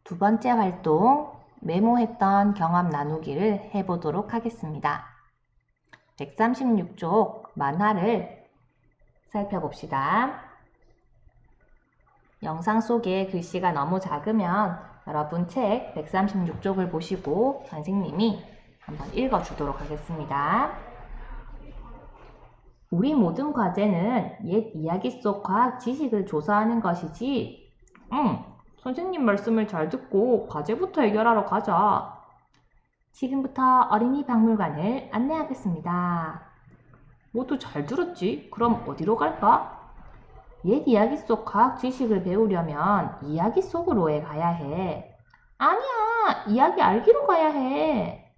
두 번째 활동, 메모했던 경험 나누기를 해보도록 하겠습니다. 136쪽 만화를 살펴봅시다. 영상 속에 글씨가 너무 작으면 여러분 책 136쪽을 보시고 선생님이 한번 읽어주도록 하겠습니다. 우리 모든 과제는 옛 이야기 속 과학 지식을 조사하는 것이지. 선생님 말씀을 잘 듣고 과제부터 해결하러 가자. 지금부터 어린이 박물관을 안내하겠습니다. 모두 잘 들었지? 그럼 어디로 갈까? 옛 이야기 속 과학 지식을 배우려면 이야기 속으로에 가야 해. 아니야, 이야기 알기로 가야 해.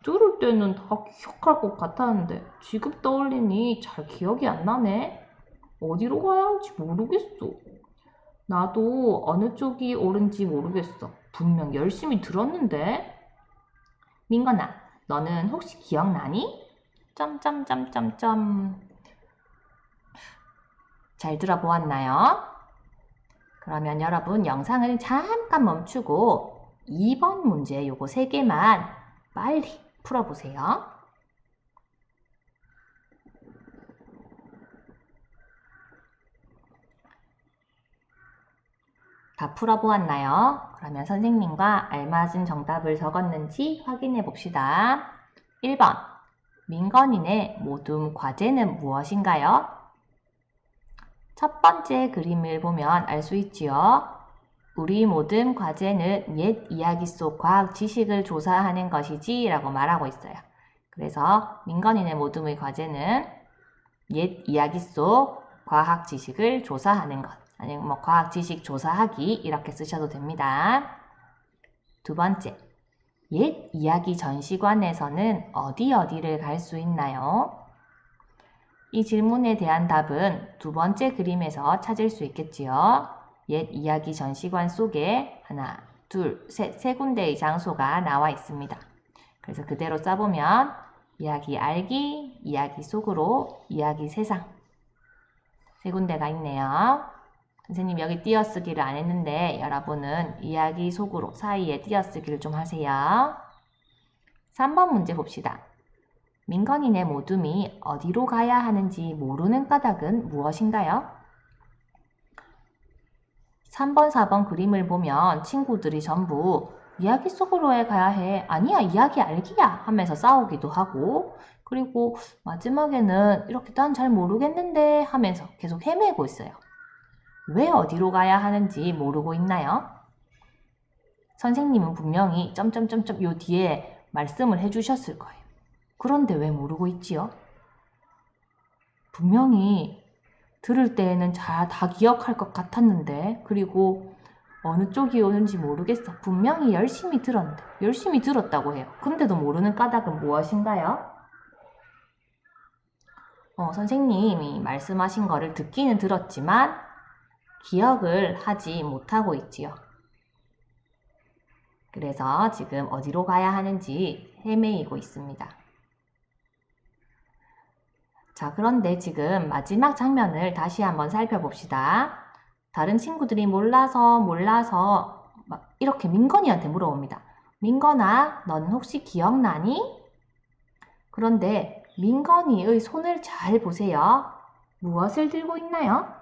들을 때는 다 기억할 것 같았는데 지금 떠올리니 잘 기억이 안 나네. 어디로 가야 할지 모르겠어. 나도 어느 쪽이 옳은지 모르겠어. 분명 열심히 들었는데. 민건아, 너는 혹시 기억나니? 점점점점점. 잘 들어보았나요? 그러면 여러분 영상을 잠깐 멈추고 2번 문제 요거 3개만 빨리 풀어보세요. 다 풀어보았나요? 그러면 선생님과 알맞은 정답을 적었는지 확인해 봅시다. 1번, 민건이네 모둠 과제는 무엇인가요? 첫 번째 그림을 보면 알 수 있지요. 우리 모든 과제는 옛 이야기 속 과학 지식을 조사하는 것이지 라고 말하고 있어요. 그래서 민건이네 모둠의 과제는 옛 이야기 속 과학 지식을 조사하는 것, 아니면 뭐 과학 지식 조사하기 이렇게 쓰셔도 됩니다. 두 번째, 옛 이야기 전시관에서는 어디를 갈 수 있나요? 이 질문에 대한 답은 두 번째 그림에서 찾을 수 있겠지요. 옛 이야기 전시관 속에 하나, 둘, 세 군데의 장소가 나와 있습니다. 그래서 그대로 써보면 이야기 알기, 이야기 속으로, 이야기 세상 세 군데가 있네요. 선생님 여기 띄어쓰기를 안 했는데 여러분은 이야기 속으로 사이에 띄어쓰기를 좀 하세요. 3번 문제 봅시다. 민건이네 모둠이 어디로 가야 하는지 모르는 까닭은 무엇인가요? 3번, 4번 그림을 보면 친구들이 전부 이야기 속으로에 가야 해. 아니야, 이야기 알기야 하면서 싸우기도 하고, 그리고 마지막에는 이렇게 난 잘 모르겠는데 하면서 계속 헤매고 있어요. 왜 어디로 가야 하는지 모르고 있나요? 선생님은 분명히 점점점점 요 뒤에 말씀을 해주셨을 거예요. 그런데 왜 모르고 있지요? 분명히 들을 때에는 다 기억할 것 같았는데, 그리고 어느 쪽이 오는지 모르겠어. 분명히 열심히 들었는데, 열심히 들었다고 해요. 근데도 모르는 까닭은 무엇인가요? 선생님이 말씀하신 거를 듣기는 들었지만 기억을 하지 못하고 있지요. 그래서 지금 어디로 가야 하는지 헤매이고 있습니다. 자, 그런데 지금 마지막 장면을 다시 한번 살펴봅시다. 다른 친구들이 몰라서 막 이렇게 민건이한테 물어봅니다. 민건아, 넌 혹시 기억나니? 그런데 민건이의 손을 잘 보세요. 무엇을 들고 있나요?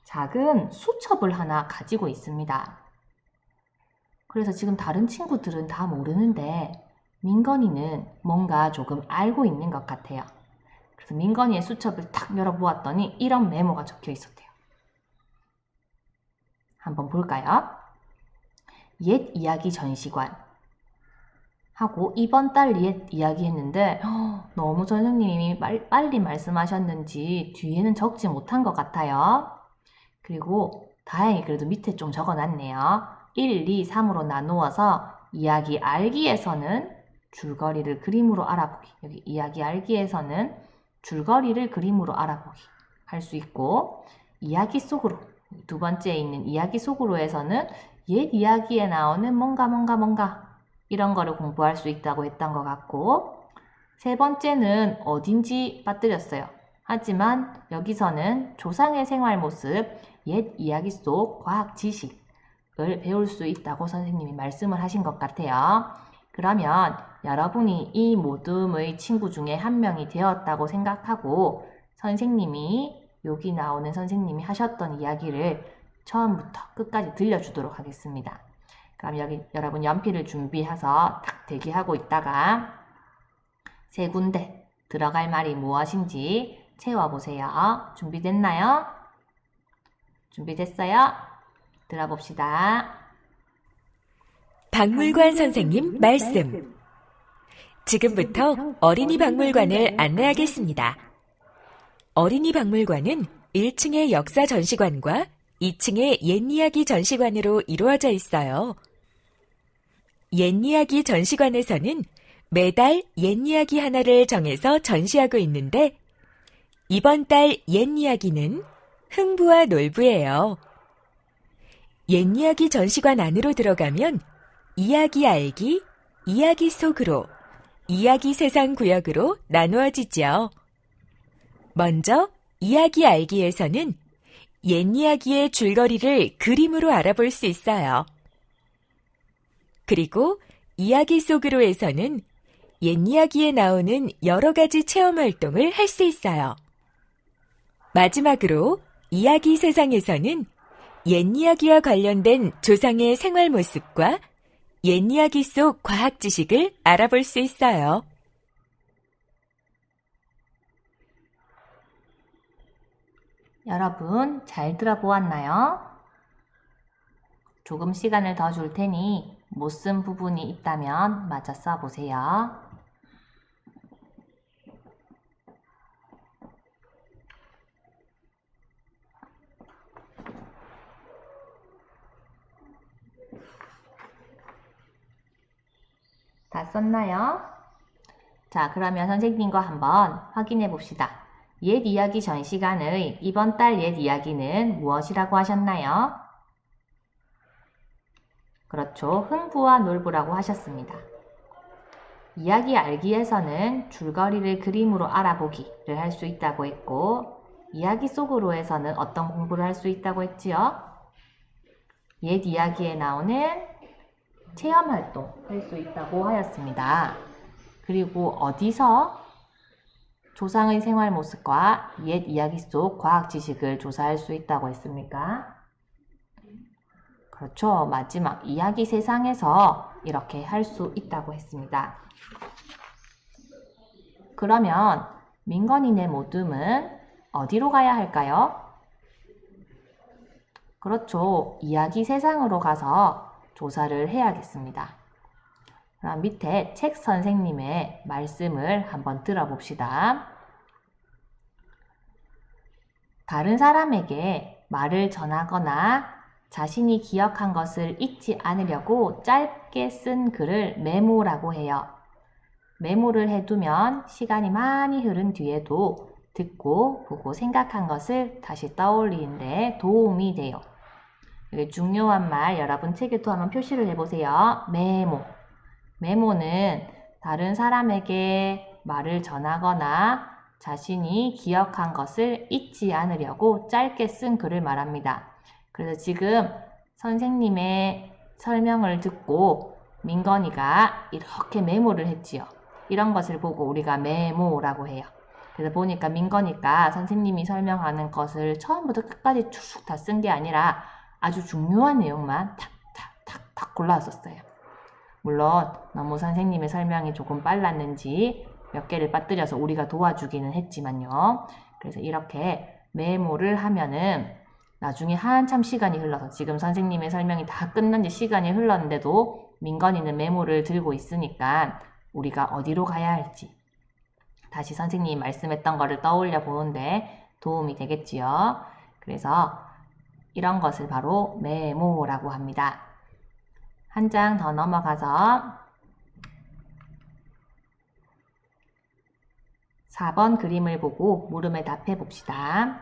작은 수첩을 하나 가지고 있습니다. 그래서 지금 다른 친구들은 다 모르는데 민건이는 뭔가 조금 알고 있는 것 같아요. 그래서 민건이의 수첩을 탁 열어보았더니 이런 메모가 적혀 있었대요. 한번 볼까요? 옛 이야기 전시관 하고 이번 달 옛 이야기 했는데 너무 선생님이 빨리 말씀하셨는지 뒤에는 적지 못한 것 같아요. 그리고 다행히 그래도 밑에 좀 적어놨네요. 1, 2, 3으로 나누어서 이야기 알기에서는 줄거리를 그림으로 알아보기. 여기 이야기 알기에서는 줄거리를 그림으로 알아보기 할 수 있고, 이야기 속으로, 두 번째에 있는 이야기 속으로에서는 옛 이야기에 나오는 뭔가 이런 거를 공부할 수 있다고 했던 것 같고, 세 번째는 어딘지 빠뜨렸어요. 하지만 여기서는 조상의 생활 모습, 옛 이야기 속 과학 지식, 배울 수 있다고 선생님이 말씀을 하신 것 같아요. 그러면 여러분이 이 모둠의 친구 중에 한 명이 되었다고 생각하고 선생님이 여기 나오는 선생님이 하셨던 이야기를 처음부터 끝까지 들려주도록 하겠습니다. 그럼 여기 여러분 연필을 준비해서 딱 대기하고 있다가 세 군데 들어갈 말이 무엇인지 채워보세요. 준비됐나요? 준비됐어요? 들어봅시다. 박물관 선생님 말씀. 지금부터 어린이 박물관을 안내하겠습니다. 어린이 박물관은 1층의 역사 전시관과 2층의 옛이야기 전시관으로 이루어져 있어요. 옛이야기 전시관에서는 매달 옛이야기 하나를 정해서 전시하고 있는데 이번 달 옛이야기는 흥부와 놀부예요. 옛이야기 전시관 안으로 들어가면 이야기 알기, 이야기 속으로, 이야기 세상 구역으로 나누어지죠. 먼저 이야기 알기에서는 옛이야기의 줄거리를 그림으로 알아볼 수 있어요. 그리고 이야기 속으로에서는 옛이야기에 나오는 여러 가지 체험 활동을 할 수 있어요. 마지막으로 이야기 세상에서는 옛이야기와 관련된 조상의 생활 모습과 옛이야기 속 과학 지식을 알아볼 수 있어요. 여러분 잘 들어보았나요? 조금 시간을 더 줄 테니 못 쓴 부분이 있다면 마저 써보세요. 다 썼나요? 자, 그러면 선생님과 한번 확인해 봅시다. 옛 이야기 전시관의 이번 달 옛 이야기는 무엇이라고 하셨나요? 그렇죠. 흥부와 놀부라고 하셨습니다. 이야기 알기에서는 줄거리를 그림으로 알아보기를 할 수 있다고 했고 이야기 속으로에서는 어떤 공부를 할 수 있다고 했지요? 옛 이야기에 나오는 체험활동 할 수 있다고 하였습니다. 그리고 어디서 조상의 생활 모습과 옛 이야기 속 과학 지식을 조사할 수 있다고 했습니까? 그렇죠. 마지막 이야기 세상에서 이렇게 할 수 있다고 했습니다. 그러면 민건이네 모둠은 어디로 가야 할까요? 그렇죠. 이야기 세상으로 가서 조사를 해야겠습니다. 그럼 밑에 책 선생님의 말씀을 한번 들어봅시다. 다른 사람에게 말을 전하거나 자신이 기억한 것을 잊지 않으려고 짧게 쓴 글을 메모라고 해요. 메모를 해두면 시간이 많이 흐른 뒤에도 듣고 보고 생각한 것을 다시 떠올리는데 도움이 돼요. 여기 중요한 말 여러분 책에 또 한번 표시를 해보세요. 메모. 메모는 다른 사람에게 말을 전하거나 자신이 기억한 것을 잊지 않으려고 짧게 쓴 글을 말합니다. 그래서 지금 선생님의 설명을 듣고 민건이가 이렇게 메모를 했지요. 이런 것을 보고 우리가 메모라고 해요. 그래서 보니까 민건이가 선생님이 설명하는 것을 처음부터 끝까지 쭉 다 쓴 게 아니라 아주 중요한 내용만 탁탁탁탁 골라왔었어요. 물론 너무 선생님의 설명이 조금 빨랐는지 몇 개를 빠뜨려서 우리가 도와주기는 했지만요. 그래서 이렇게 메모를 하면은 나중에 한참 시간이 흘러서 지금 선생님의 설명이 다 끝난 지 시간이 흘렀는데도 민건이는 메모를 들고 있으니까 우리가 어디로 가야 할지 다시 선생님이 말씀했던 거를 떠올려 보는데 도움이 되겠지요. 그래서 이런 것을 바로 메모라고 합니다. 한 장 더 넘어가서 4번 그림을 보고 물음에 답해 봅시다.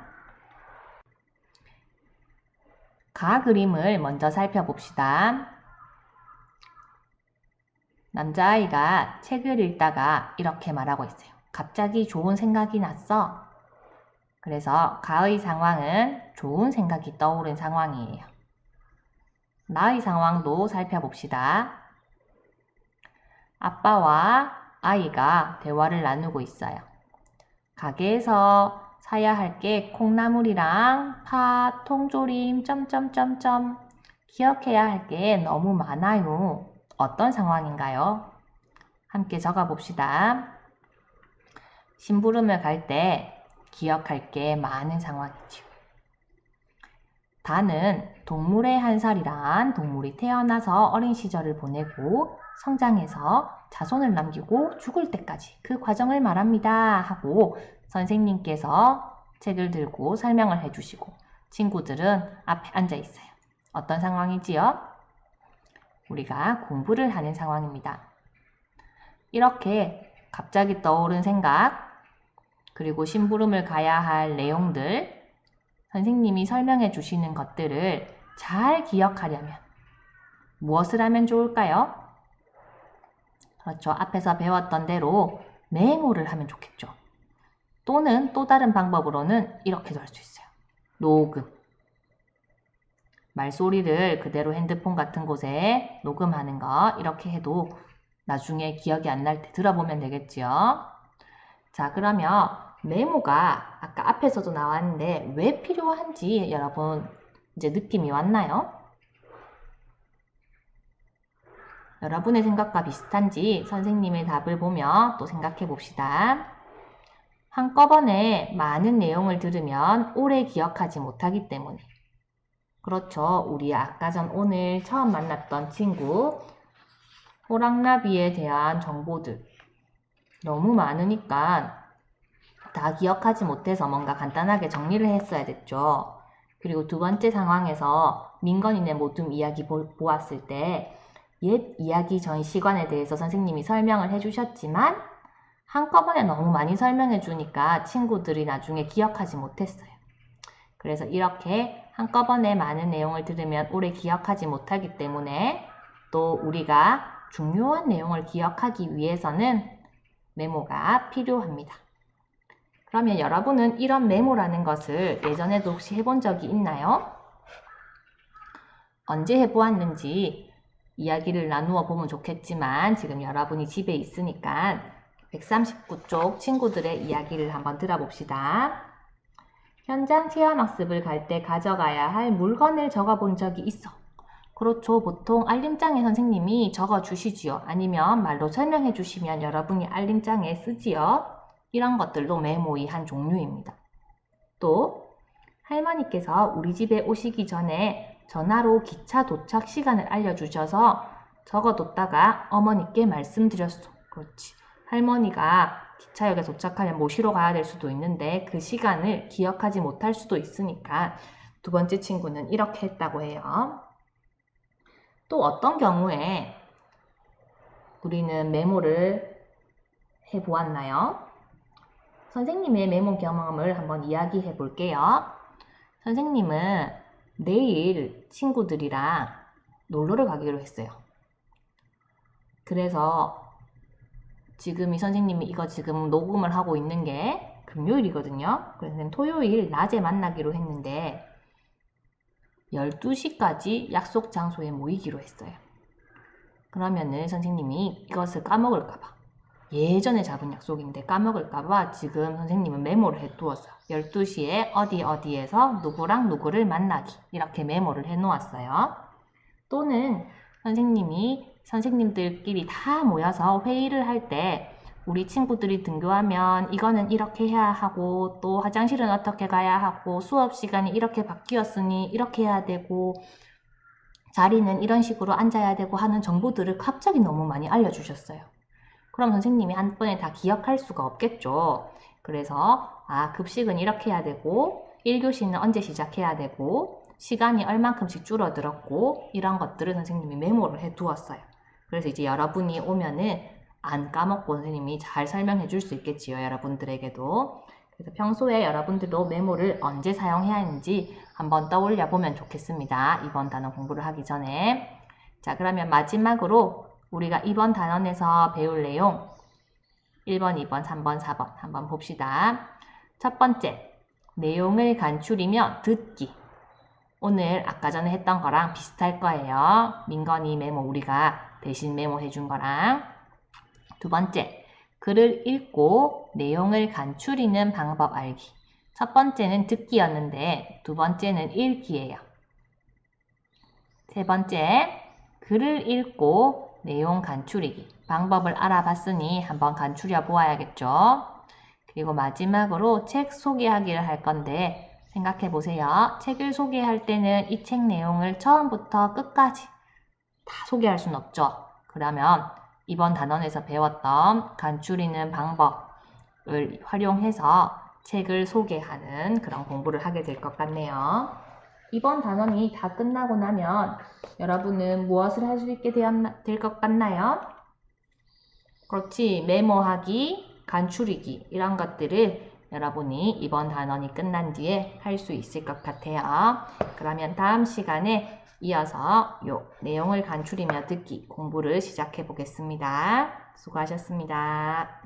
가 그림을 먼저 살펴봅시다. 남자아이가 책을 읽다가 이렇게 말하고 있어요. 갑자기 좋은 생각이 났어. 그래서 가의 상황은 좋은 생각이 떠오른 상황이에요. 나의 상황도 살펴봅시다. 아빠와 아이가 대화를 나누고 있어요. 가게에서 사야 할 게 콩나물이랑 파, 통조림, 점점점점. 기억해야 할 게 너무 많아요. 어떤 상황인가요? 함께 적어봅시다. 심부름을 갈 때 기억할 게 많은 상황이죠. 다는 동물의 한 살이란 동물이 태어나서 어린 시절을 보내고 성장해서 자손을 남기고 죽을 때까지 그 과정을 말합니다 하고 선생님께서 책을 들고 설명을 해주시고 친구들은 앞에 앉아 있어요. 어떤 상황이지요? 우리가 공부를 하는 상황입니다. 이렇게 갑자기 떠오른 생각, 그리고 심부름을 가야 할 내용들, 선생님이 설명해 주시는 것들을 잘 기억하려면 무엇을 하면 좋을까요? 그렇죠. 앞에서 배웠던 대로 메모를 하면 좋겠죠. 또는 또 다른 방법으로는 이렇게도 할 수 있어요. 녹음. 말소리를 그대로 핸드폰 같은 곳에 녹음하는 거 이렇게 해도 나중에 기억이 안 날 때 들어보면 되겠지요. 자, 그러면 메모가 아까 앞에서도 나왔는데 왜 필요한지 여러분 이제 느낌이 왔나요? 여러분의 생각과 비슷한지 선생님의 답을 보며 또 생각해 봅시다. 한꺼번에 많은 내용을 들으면 오래 기억하지 못하기 때문에. 그렇죠. 우리 아까 전 오늘 처음 만났던 친구 호랑나비에 대한 정보들 너무 많으니까 다 기억하지 못해서 뭔가 간단하게 정리를 했어야 됐죠. 그리고 두 번째 상황에서 민건이네 모둠 이야기 보았을 때 옛 이야기 전 시간에 대해서 선생님이 설명을 해주셨지만 한꺼번에 너무 많이 설명해 주니까 친구들이 나중에 기억하지 못했어요. 그래서 이렇게 한꺼번에 많은 내용을 들으면 오래 기억하지 못하기 때문에 또 우리가 중요한 내용을 기억하기 위해서는 메모가 필요합니다. 그러면 여러분은 이런 메모라는 것을 예전에도 혹시 해본 적이 있나요? 언제 해보았는지 이야기를 나누어 보면 좋겠지만 지금 여러분이 집에 있으니까 139쪽 친구들의 이야기를 한번 들어봅시다. 현장 체험학습을 갈 때 가져가야 할 물건을 적어본 적이 있어. 그렇죠. 보통 알림장에 선생님이 적어주시지요. 아니면 말로 설명해 주시면 여러분이 알림장에 쓰지요. 이런 것들도 메모의 한 종류입니다. 또 할머니께서 우리 집에 오시기 전에 전화로 기차 도착 시간을 알려주셔서 적어뒀다가 어머니께 말씀드렸어. 그렇지. 할머니가 기차역에 도착하면 모시러 가야 될 수도 있는데 그 시간을 기억하지 못할 수도 있으니까 두 번째 친구는 이렇게 했다고 해요. 또 어떤 경우에 우리는 메모를 해보았나요? 선생님의 메모 경험을 한번 이야기해 볼게요. 선생님은 내일 친구들이랑 놀러를 가기로 했어요. 그래서 지금 이 선생님이 이거 지금 녹음을 하고 있는 게 금요일이거든요. 그래서 토요일 낮에 만나기로 했는데 12시까지 약속 장소에 모이기로 했어요. 그러면은 선생님이 이것을 까먹을까봐 예전에 잡은 약속인데 까먹을까봐 지금 선생님은 메모를 해두었어요. 12시에 어디에서 누구랑 누구를 만나기 이렇게 메모를 해놓았어요. 또는 선생님들끼리 다 모여서 회의를 할 때 우리 친구들이 등교하면 이거는 이렇게 해야 하고 또 화장실은 어떻게 가야 하고 수업 시간이 이렇게 바뀌었으니 이렇게 해야 되고 자리는 이런 식으로 앉아야 되고 하는 정보들을 갑자기 너무 많이 알려주셨어요. 그럼 선생님이 한 번에 다 기억할 수가 없겠죠. 그래서 급식은 이렇게 해야 되고 1교시는 언제 시작해야 되고 시간이 얼만큼씩 줄어들었고 이런 것들을 선생님이 메모를 해두었어요. 그래서 이제 여러분이 오면은 안 까먹고 선생님이 잘 설명해 줄 수 있겠지요. 여러분들에게도. 그래서 평소에 여러분들도 메모를 언제 사용해야 하는지 한번 떠올려 보면 좋겠습니다. 이번 단어 공부를 하기 전에. 자, 그러면 마지막으로 우리가 이번 단원에서 배울 내용 1번, 2번, 3번, 4번 한번 봅시다. 첫 번째, 내용을 간추리며 듣기. 오늘 아까 전에 했던 거랑 비슷할 거예요. 민건이 메모 우리가 대신 메모해 준 거랑. 두 번째, 글을 읽고 내용을 간추리는 방법 알기. 첫 번째는 듣기였는데 두 번째는 읽기예요. 세 번째, 글을 읽고 내용 간추리기. 방법을 알아봤으니 한번 간추려 보아야겠죠. 그리고 마지막으로 책 소개하기를 할 건데 생각해 보세요. 책을 소개할 때는 이 책 내용을 처음부터 끝까지 다 소개할 수는 없죠. 그러면 이번 단원에서 배웠던 간추리는 방법을 활용해서 책을 소개하는 그런 공부를 하게 될 것 같네요. 이번 단원이 다 끝나고 나면 여러분은 무엇을 할 수 있게 될 것 같나요? 그렇지, 메모하기, 간추리기 이런 것들을 여러분이 이번 단원이 끝난 뒤에 할 수 있을 것 같아요. 그러면 다음 시간에 이어서 요 내용을 간추리며 듣기 공부를 시작해 보겠습니다. 수고하셨습니다.